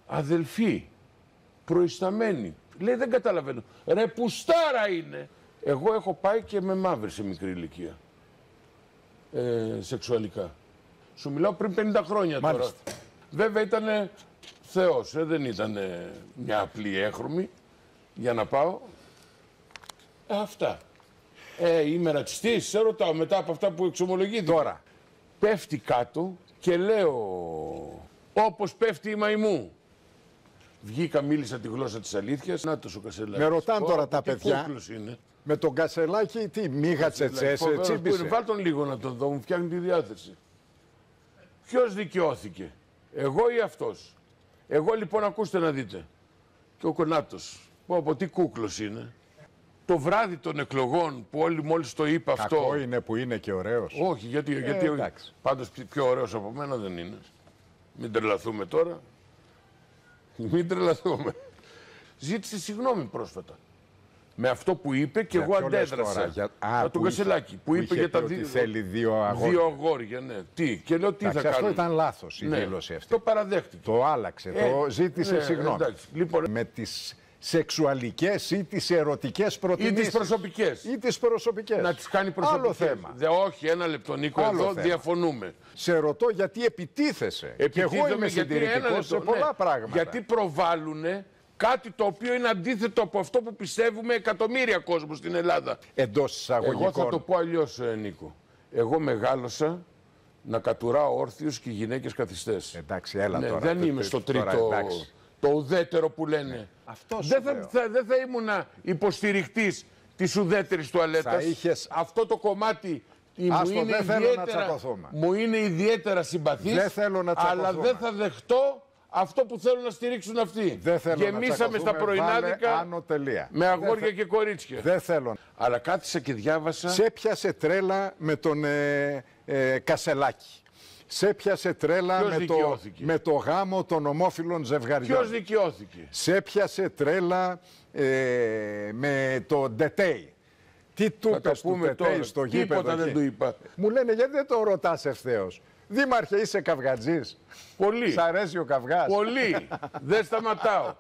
αδελφή, προϊσταμένη. Λέει, δεν καταλαβαίνω. Ρε πουστάρα είναι. Εγώ έχω πάει και με μαύρη σε μικρή ηλικία. Σεξουαλικά. Σου μιλάω πριν 50 χρόνια τώρα. Μάλιστα. Βέβαια ήταν Θεός, δεν ήταν μια απλή έχρωμη για να πάω. Αυτά. Είμαι ρατσιστής, σε ρωτάω μετά από αυτά που εξομολογήθηκα. Τώρα. Πέφτει κάτω και λέω, όπως πέφτει η μαϊμού. Βγήκα, μίλησα τη γλώσσα της αλήθειας. Νάτος ο Κασελάκης. Με ρωτάνε τώρα τα παιδιά. Κούκλος είναι. Με τον Κασελάκη τι, μίγα τσετσέσε, τσίμπησε. Βάλ τον λίγο να τον δω, μου φτιάχνει τη διάθεση. Ποιος δικαιώθηκε, εγώ ή αυτός? Εγώ λοιπόν, ακούστε να δείτε. Και ο Κονάτος, από τι κούκλος είναι. Το βράδυ των εκλογών που όλοι μόλις το είπα αυτό. Κακό είναι που είναι και ωραίος. Όχι, γιατί πάντως πιο ωραίος από μένα δεν είναι. Μην τρελαθούμε τώρα. Μην τρελαθούμε. Ζήτησε συγγνώμη πρόσφατα. Με αυτό που είπε και εγώ αντέδρασα. Για τον Κασελάκη. Που είπε για τα δύο. Θέλει δύο αγόρια. Δύο αγόρια, ναι. Τι, και λέω τι θα κάνω. Αυτό ήταν λάθος η δήλωση αυτή. Το παραδέχτηκε. Το άλλαξε, το ζήτησε συγγνώμη. Λοιπόν, με τις σεξουαλικές ή τις ερωτικές προτιμήσεις. Ή τις προσωπικές. Ή τις προσωπικές. Να τις κάνει προσωπικές. Άλλο θέμα. Όχι, ένα λεπτό, Νίκο, εδώ διαφωνούμε. Σε ρωτώ γιατί επιτίθεσαι. Και εγώ είμαι συντηρητικός σε πολλά πράγματα. Γιατί προβάλλουνε κάτι το οποίο είναι αντίθετο από αυτό που πιστεύουμε εκατομμύρια κόσμο στην Ελλάδα. Εντός εισαγωγικών. Εγώ θα το πω αλλιώς, Νίκο. Εγώ μεγάλωσα να κατουράω όρθιους και γυναίκες καθιστές. Εντάξει, έλα τώρα. Δεν είμαι στο τρίτο, το ουδέτερο που λένε. Δεν θα ήμουν υποστηρικτής της ουδέτερης τουαλέτας. Αυτό το κομμάτι μου είναι ιδιαίτερα συμπαθής, αλλά δεν θα δεχτώ αυτό που θέλουν να στηρίξουν αυτοί. Γεμίσαμε στα πρωινάδικα με αγόρια και κορίτσια. Δεν θέλω. Αλλά κάθισα και διάβασα. Σε πιάσε τρέλα με τον Κασελάκη. Σε πιάσε τρέλα με το γάμο των ομόφυλων ζευγαριών. Ποιος δικαιώθηκε? Σε πιάσε τρέλα με το Ντετέι. Τι του είπες του Ντετέι στο γήπεδο? Τίποτα δεν του είπα. Μου λένε, γιατί δεν το ρωτάς ευθέως? Δήμαρχε, είσαι καυγατζής. Πολύ. Σ' αρέσει ο καυγάς? Πολύ. Δεν σταματάω.